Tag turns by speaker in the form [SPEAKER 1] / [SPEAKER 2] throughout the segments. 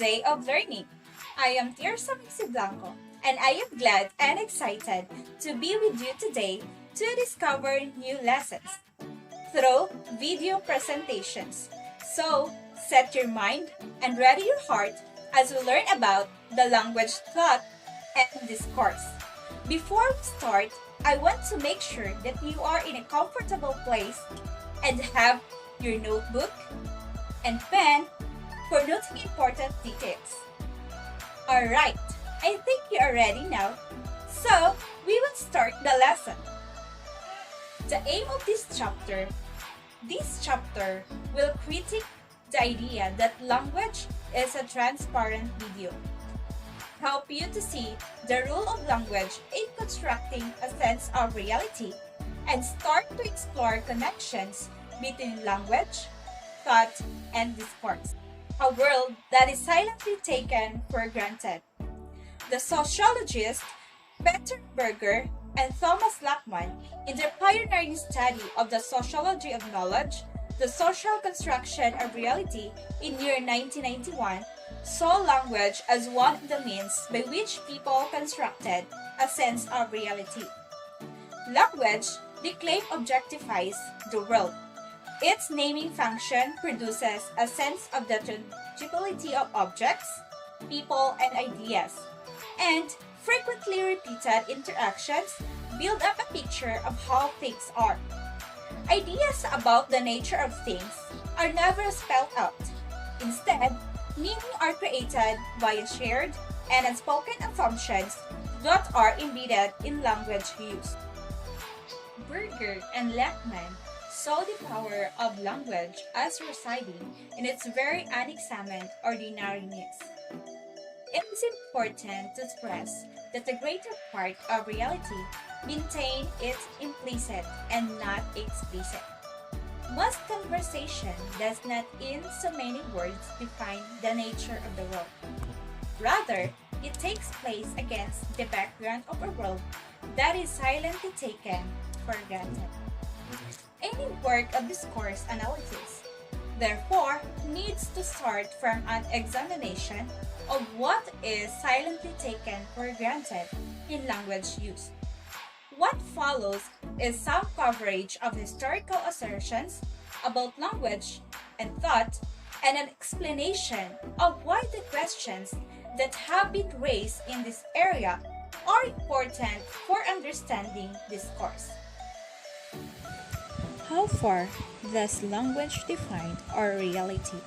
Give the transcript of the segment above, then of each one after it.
[SPEAKER 1] day of learning. I am Tirsa Blanco, and I am glad and excited to be with you today to discover new lessons through video presentations. So, set your mind and ready your heart as we learn about the language thought and discourse. Before we start, I want to make sure that you are in a comfortable place and have your notebook and pen for noting important details. Alright, I think you are ready now. So, we will start the lesson. The aim of this chapter will critique the idea that language is a transparent video, help you to see the role of language in constructing a sense of reality, and start to explore connections between language, thought, and discourse, a world that is silently taken for granted. The sociologists Peter Berger and Thomas Lachman, in their pioneering study of the sociology of knowledge, the social construction of reality in year 1991, saw language as one of the means by which people constructed a sense of reality. Language, they claim, objectifies the world. Its naming function produces a sense of the tangibility of objects, people, and ideas, and frequently repeated interactions build up a picture of how things are. Ideas about the nature of things are never spelled out. Instead, meaning are created via shared and unspoken assumptions that are embedded in language use. Berger and Lachman saw the power of language as residing in its very unexamined ordinariness. It is important to stress that the greater part of reality maintain its implicit and not explicit. Most conversation does not in so many words define the nature of the world. Rather, it takes place against the background of a world that is silently taken for granted. Any work of discourse analysis, therefore, needs to start from an examination of what is silently taken for granted in language use. What follows is some coverage of historical assertions about language and thought, and an explanation of why the questions that have been raised in this area are important for understanding discourse.
[SPEAKER 2] How far does language define our reality?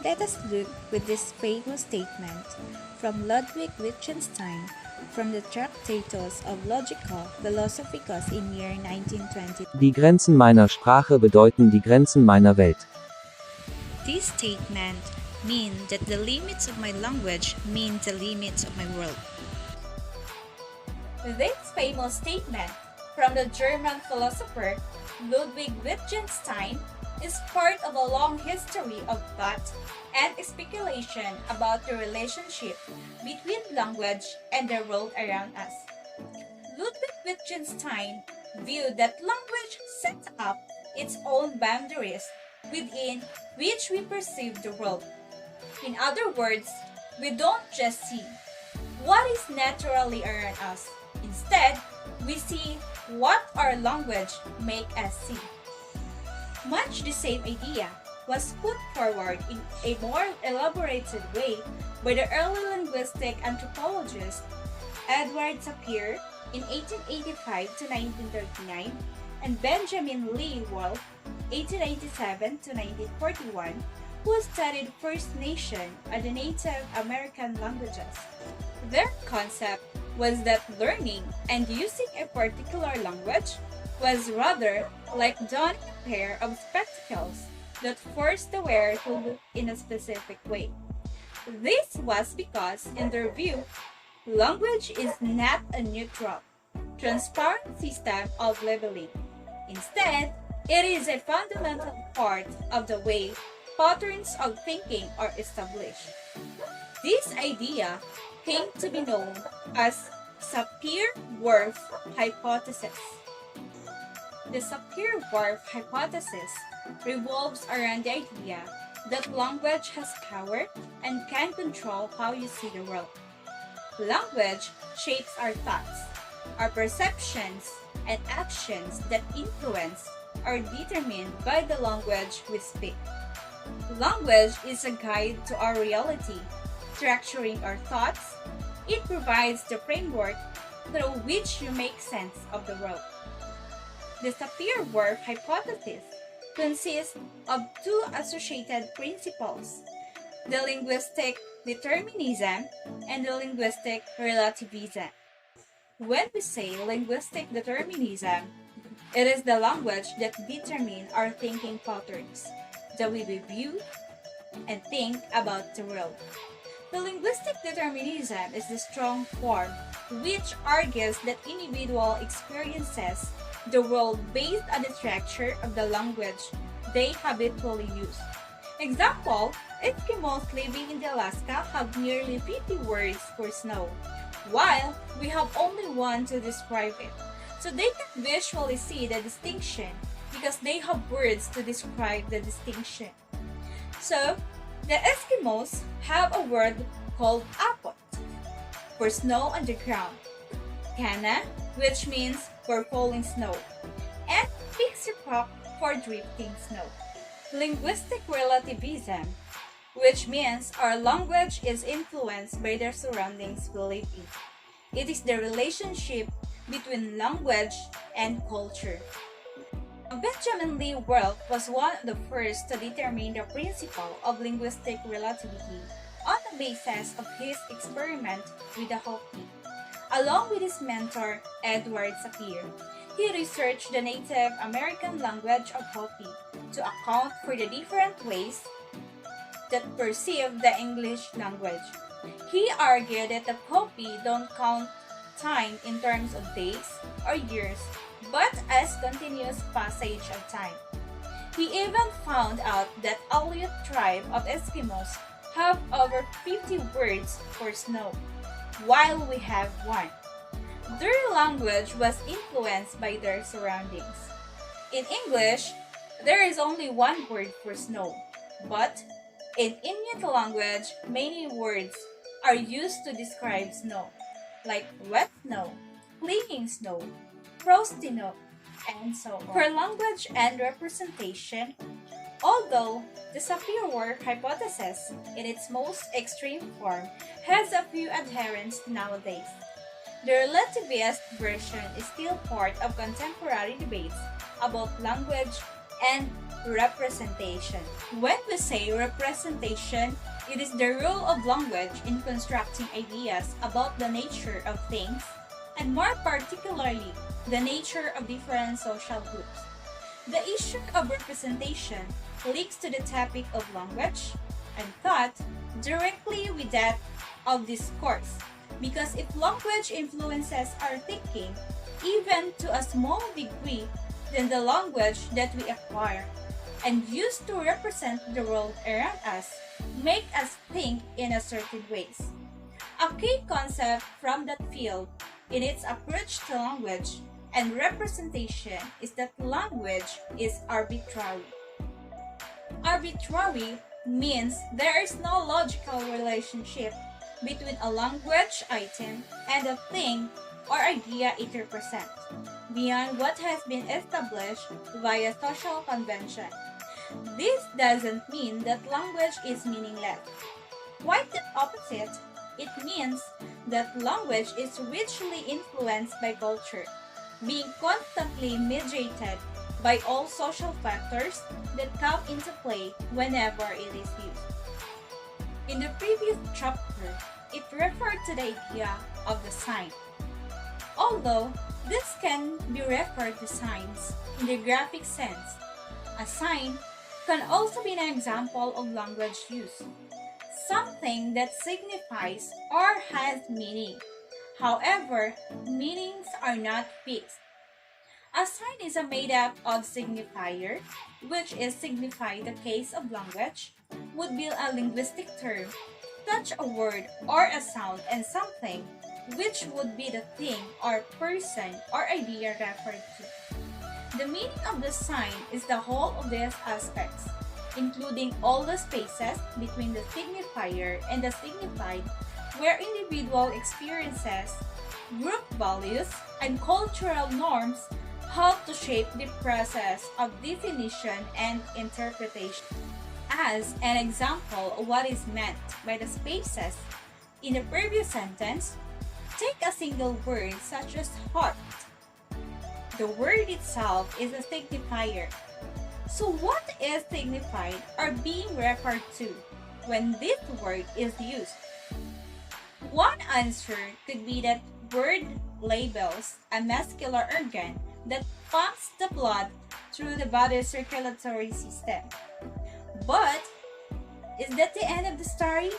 [SPEAKER 2] Let us look with this famous statement from Ludwig Wittgenstein from the Tractatus of Logical Philosophicus in year 1920.
[SPEAKER 3] Die Grenzen meiner Sprache bedeuten die Grenzen meiner Welt.
[SPEAKER 2] This statement means that the limits of my language mean the limits of my world.
[SPEAKER 1] This famous statement from the German philosopher Ludwig Wittgenstein is part of a long history of thought and speculation about the relationship between language and the world around us. Ludwig Wittgenstein viewed that language sets up its own boundaries within which we perceive the world. In other words, we don't just see what is naturally around us. Instead, we see what our language makes us see. Much the same idea was put forward in a more elaborated way by the early linguistic anthropologist Edward Sapir in 1885 to 1939 and Benjamin Lee Wolfe 1887 to 1941, who studied First Nation and the Native American languages. Their concept was that learning and using a particular language was rather like donning a pair of spectacles that forced the wearer to look in a specific way. This was because, in their view, language is not a neutral, transparent system of labeling. Instead, it is a fundamental part of the way patterns of thinking are established. This idea came to be known as Sapir-Whorf hypothesis. The Sapir-Whorf hypothesis revolves around the idea that language has power and can control how you see the world. Language shapes our thoughts, our perceptions, and actions that influence are determined by the language we speak. Language is a guide to our reality, structuring our thoughts. It provides the framework through which you make sense of the world. The Sapir-Whorf hypothesis consists of two associated principles: the linguistic determinism and the linguistic relativism. When we say linguistic determinism, it is the language that determines our thinking patterns, the way we view and think about the world. The linguistic determinism is the strong form which argues that individual experiences the world based on the structure of the language they habitually use. Example, Eskimos living in Alaska have nearly 50 words for snow, while we have only one to describe it. So they can visually see the distinction because they have words to describe the distinction. So, the Eskimos have a word called apot for snow on the ground, kana, which means for falling snow, and pixiprop for drifting snow. Linguistic relativism, which means our language is influenced by the surroundings we live in. It is the relationship between language and culture. Benjamin Lee Whorf was one of the first to determine the principle of linguistic relativity on the basis of his experiment with the Hopi. Along with his mentor, Edward Sapir, he researched the Native American language of Hopi to account for the different ways that perceive the English language. He argued that the Hopi don't count time in terms of days or years, but as continuous passage of time. He even found out that Aleut tribe of Eskimos have over 50 words for snow, while we have one. Their language was influenced by their surroundings. In English, there is only one word for snow, but in Inuit language, many words are used to describe snow, like wet snow, clinging snow, frosty snow, and so on. For language and representation, although the Sapir-Whorf hypothesis, in its most extreme form, has a few adherents nowadays, the relativist version is still part of contemporary debates about language and representation. When we say representation, it is the role of language in constructing ideas about the nature of things, and more particularly, the nature of different social groups. The issue of representation links to the topic of language and thought directly with that of discourse, because if language influences our thinking, even to a small degree, then the language that we acquire and use to represent the world around us make us think in a certain ways. A key concept from that field in its approach to language and representation is that language is arbitrary. Arbitrary means there is no logical relationship between a language item and a thing or idea it represents, beyond what has been established via social convention. This doesn't mean that language is meaningless. Quite the opposite, it means that language is richly influenced by culture, being constantly mediated by all social factors that come into play whenever it is used. In the previous chapter, it referred to the idea of the sign. Although this can be referred to signs in the graphic sense, a sign can also be an example of language use, something that signifies or has meaning. However, meanings are not fixed. A sign is a made-up of signifier, which is signify the case of language, would be a linguistic term, such a word or a sound and something, which would be the thing or person or idea referred to. The meaning of the sign is the whole of these aspects. including all the spaces between the signifier and the signified, where individual experiences, group values, and cultural norms help to shape the process of definition and interpretation. As an example of what is meant by the spaces in the previous sentence, take a single word such as heart. The word itself is a signifier. So what is signified or being referred to when this word is used? One answer could be that word labels a muscular organ that pumps the blood through the body's circulatory system. But is that the end of the story?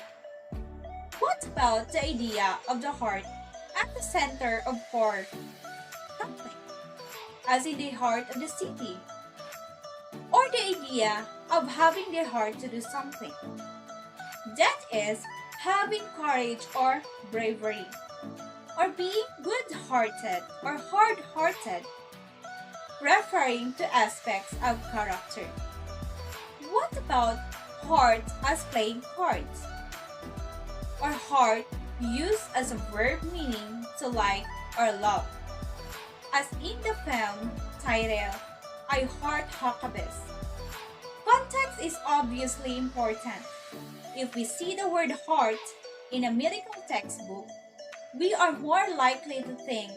[SPEAKER 1] What about the idea of the heart at the center of something, as in the heart of the city? Or the idea of having the heart to do something? That is, having courage or bravery, or being good-hearted or hard-hearted, referring to aspects of character. What about heart as playing cards? Or heart used as a verb meaning to like or love, as in the film title, I Heart Huckabee. Context is obviously important. If we see the word heart in a medical textbook, we are more likely to think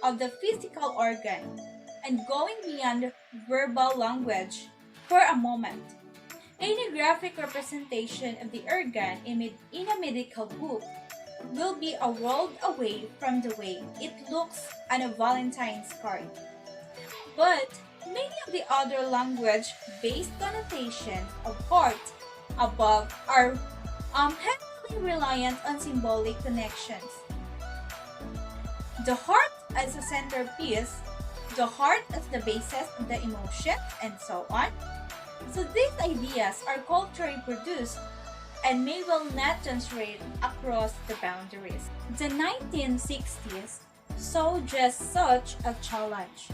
[SPEAKER 1] of the physical organ. And going beyond verbal language for a moment, any graphic representation of the organ in a medical book will be a world away from the way it looks on a Valentine's card. But many of the other language-based connotations of heart above are heavily reliant on symbolic connections. The heart as a centerpiece, the heart as the basis of the emotions, and so on. So these ideas are culturally produced and may well not translate across the boundaries. The 1960s saw just such a challenge.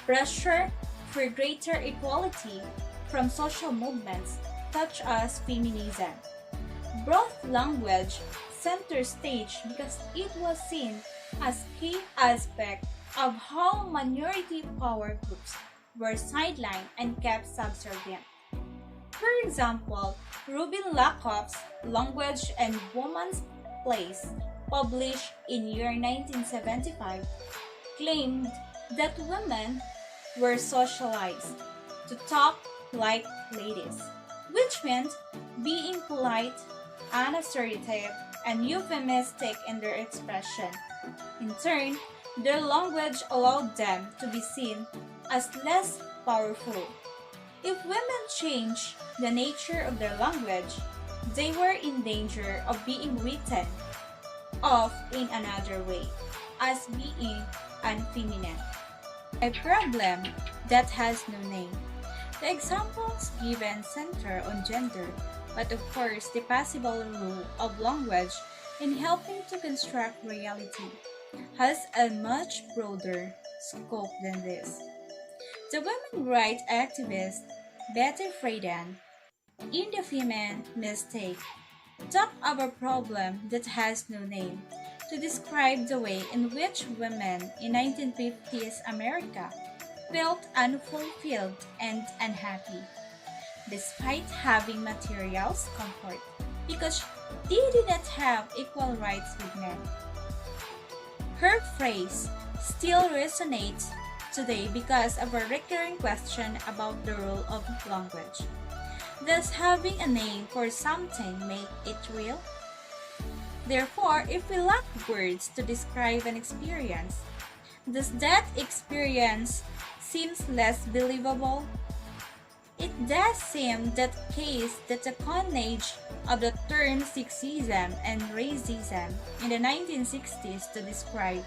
[SPEAKER 1] Pressure for greater equality from social movements such as feminism brought language center stage because it was seen as key aspect of how minority power groups were sidelined and kept subservient. For example, Rubin Lakoff's Language and Woman's Place, published in year 1975, claimed that women were socialized to talk like ladies, which meant being polite, unassertive, and euphemistic in their expression. In turn, their language allowed them to be seen as less powerful. If women changed the nature of their language, they were in danger of being written off in another way, as being unfeminine. A problem that has no name. The examples given center on gender, but of course the possible role of language in helping to construct reality has a much broader scope than this. The women rights activist Betty Friedan, in The Female Mistake, talked of a problem that has no name to describe the way in which women in 1950s America felt unfulfilled and unhappy, despite having materials comfort, because they did not have equal rights with men. Her phrase still resonates today because of a recurring question about the role of language. Does having a name for something make it real? Therefore, if we lack words to describe an experience, does that experience seems less believable? It does seem that case that the coinage of the term sexism and racism in the 1960s to describe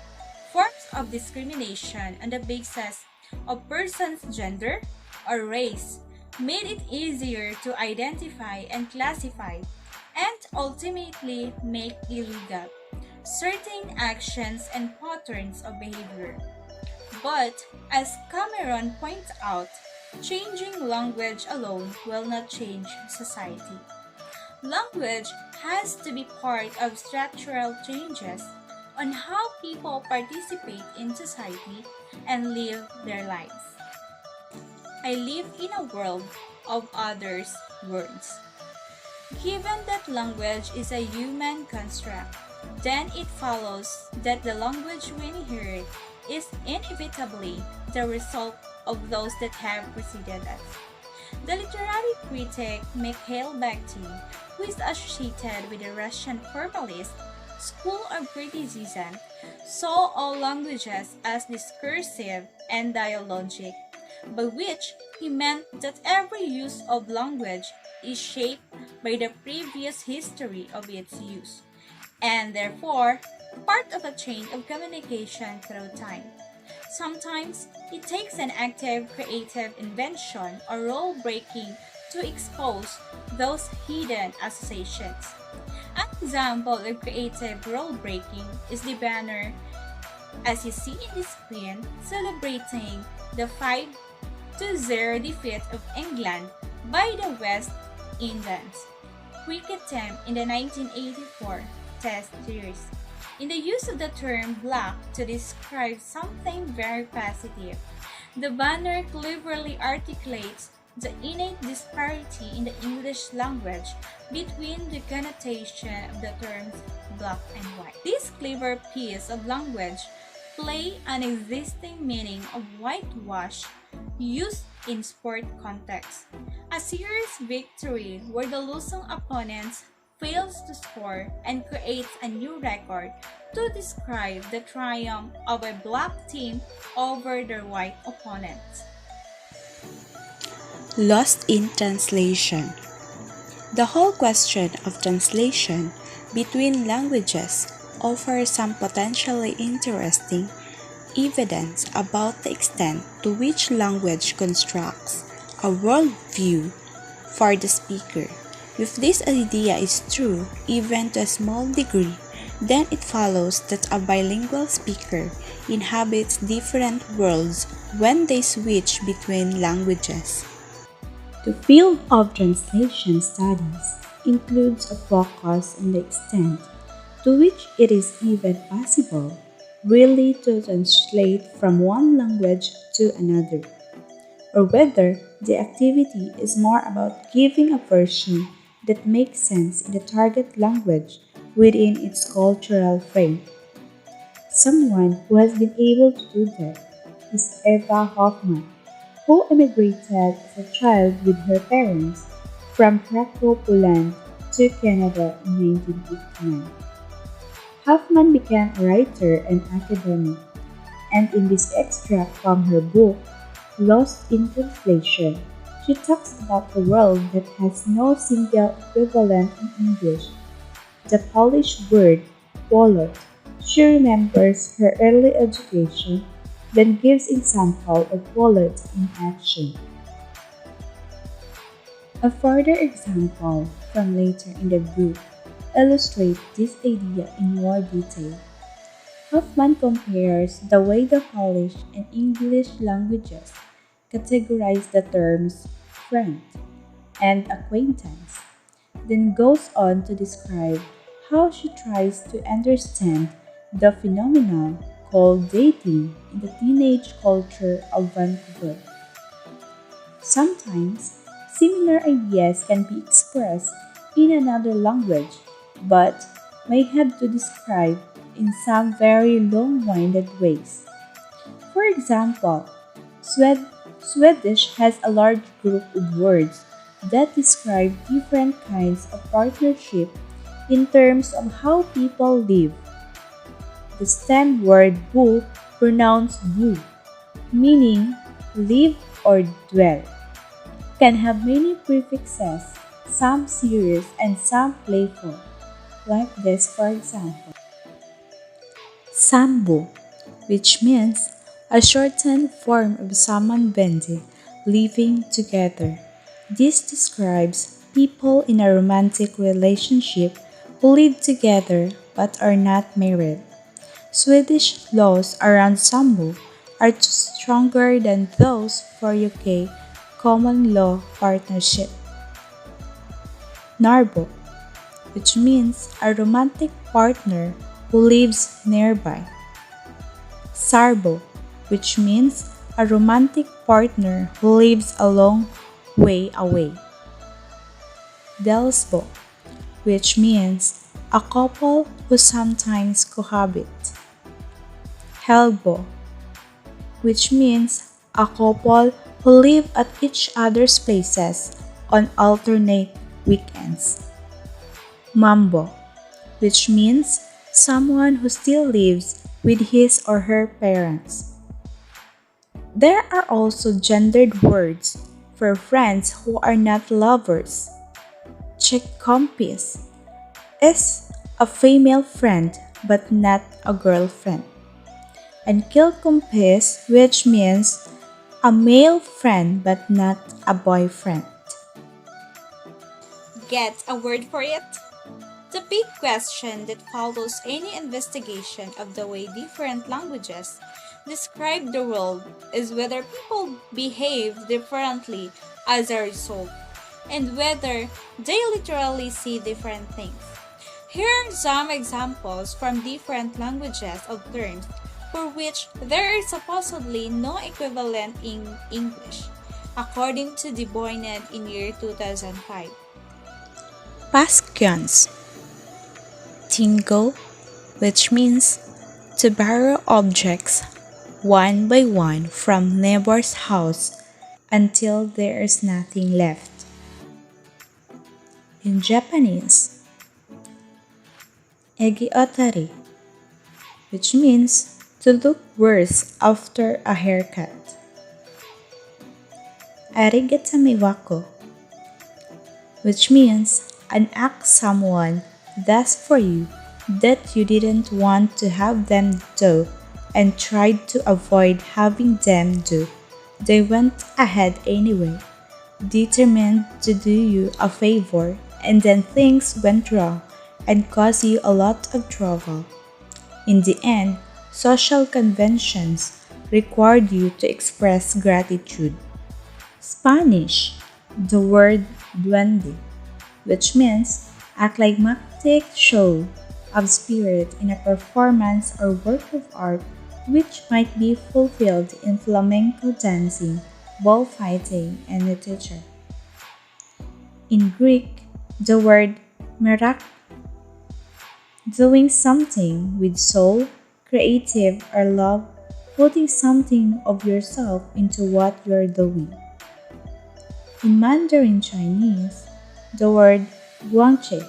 [SPEAKER 1] forms of discrimination on the basis of person's gender or race made it easier to identify and classify and ultimately make illegal certain actions and patterns of behavior. But as Cameron points out, Changing language alone will not change society. Language has to be part of structural changes on how people participate in society and live their lives. I live in a world of others' words. Given that language is a human construct, then it follows that the language we inherit is inevitably the result of those that have preceded us. The literary critic Mikhail Bakhtin, who is associated with the Russian formalist school of criticism, saw all languages as discursive and dialogic, by which he meant that every use of language is shaped by the previous history of its use, and therefore part of a chain of communication through time. Sometimes it takes an active creative invention or role breaking to expose those hidden associations. An example of creative role breaking is the banner, as you see in the screen, celebrating the 5-0 defeat of England by the West Indies cricket team in the 1984 Test series. In the use of the term black to describe something very positive, the banner cleverly articulates the innate disparity in the English language between the connotation of the terms black and white. This clever piece of language play an existing meaning of whitewash used in sport context. A serious victory where the losing opponents fails to score and creates a new record to describe the triumph of a black team over their white opponents.
[SPEAKER 2] Lost in translation. The whole question of translation between languages offers some potentially interesting evidence about the extent to which language constructs a worldview for the speaker. If this idea is true, even to a small degree, then it follows that a bilingual speaker inhabits different worlds when they switch between languages. The field of translation studies includes a focus on the extent to which it is even possible really to translate from one language to another, or whether the activity is more about giving a version that makes sense in the target language within its cultural frame. Someone who has been able to do that is Eva Hoffman, who immigrated as a child with her parents from Krakow, Poland to Canada in 1959. Hoffman became a writer and academic, and in this extract from her book, Lost in Translation, she talks about a world that has no single equivalent in English, the Polish word "polot." She remembers her early education, then gives example of polot in action. A further example from later in the book illustrates this idea in more detail. Hoffman compares the way the Polish and English languages categorize the terms friend and acquaintance, then goes on to describe how she tries to understand the phenomenon called dating in the teenage culture of Vancouver. Sometimes, similar ideas can be expressed in another language, but may have to describe in some very long-winded ways. For example, Swedish has a large group of words that describe different kinds of partnership in terms of how people live. The stem word bo, pronounced bu, meaning live or dwell, can have many prefixes, some serious and some playful, like this for example. Sambo, which means a shortened form of sammanbindi, living together. This describes people in a romantic relationship who live together but are not married. Swedish laws around sambo are stronger than those for UK common law partnership. Narbo, which means a romantic partner who lives nearby. Sarbo, which means a romantic partner who lives a long way away. Delsbo, which means a couple who sometimes cohabit. Helbo, which means a couple who live at each other's places on alternate weekends. Mambo, which means someone who still lives with his or her parents. There are also gendered words for friends who are not lovers. Chikkompis is a female friend but not a girlfriend. And Kilkumpis, which means a male friend but not a boyfriend.
[SPEAKER 1] Get a word for it? The big question that follows any investigation of the way different languages describe the world is whether people behave differently as a result, and whether they literally see different things. Here are some examples from different languages of terms for which there is supposedly no equivalent in English, according to De Boynen in year 2005.
[SPEAKER 2] Paskyons. Tingo, which means to borrow objects one by one from neighbor's house until there is nothing left. In Japanese, Egiotari, which means to look worse after a haircut. Arigatamiwako, which means an act someone does for you that you didn't want to have them do and tried to avoid having them do. They went ahead anyway, determined to do you a favor, and then things went wrong and caused you a lot of trouble. In the end, social conventions required you to express gratitude. Spanish, the word duende, which means a climactic show of spirit in a performance or work of art which might be fulfilled in flamenco dancing, bullfighting, and literature. In Greek, the word merak, doing something with soul, creative, or love, putting something of yourself into what you're doing. In Mandarin Chinese, the word guanqi.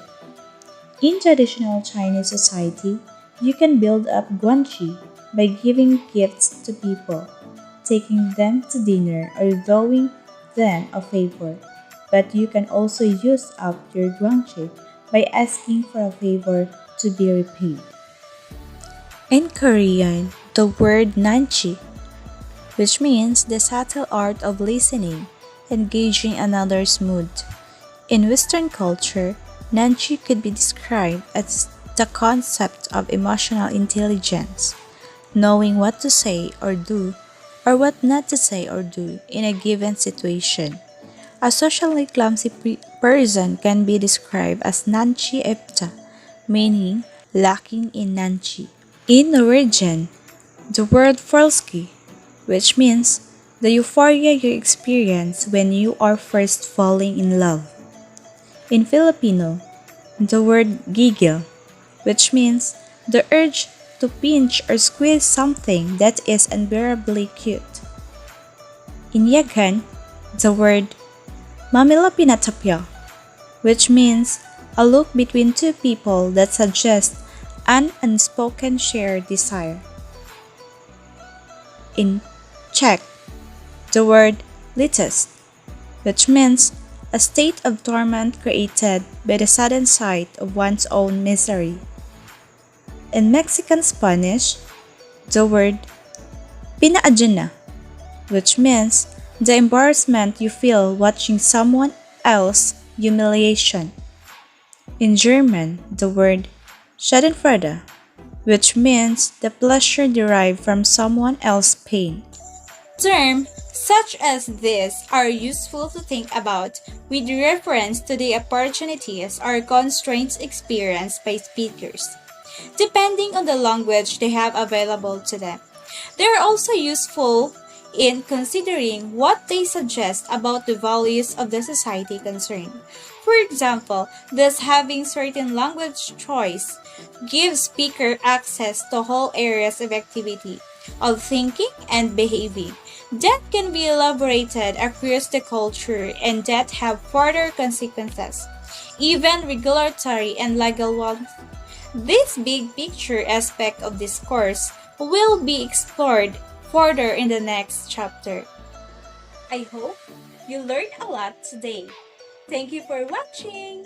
[SPEAKER 2] In traditional Chinese society, you can build up guanqi by giving gifts to people, taking them to dinner, or doing them a favor. But you can also use up your guanqi by asking for a favor to be repaid. In Korean, the word nanchi, which means the subtle art of listening, engaging another's mood. In Western culture, nanchi could be described as the concept of emotional intelligence, knowing what to say or do, or what not to say or do in a given situation. A socially clumsy person can be described as nanchi epta, meaning lacking in nanchi. In Norwegian, the word forelski, which means the euphoria you experience when you are first falling in love. In Filipino, the word gigil, which means the urge to pinch or squeeze something that is unbearably cute. In Yagan, the word mamilapinatapya, which means a look between two people that suggests an unspoken shared desire. In Czech, the word litus, which means a state of torment created by the sudden sight of one's own misery. In Mexican Spanish, the word pinaadyan, which means the embarrassment you feel watching someone else's humiliation. In German, the word Schadenfreude, which means the pleasure derived from someone else's pain. Terms such as this are useful to think about with reference to the opportunities or constraints experienced by speakers, depending on the language they have available to them. They are also useful in considering what they suggest about the values of the society concerned. For example, thus having certain language choice gives speaker access to whole areas of activity, of thinking and behaving that can be elaborated across the culture and that have further consequences, even regulatory and legal ones. This big picture aspect of discourse will be explored further in the next chapter.
[SPEAKER 1] I hope you learned a lot today. Thank you for watching!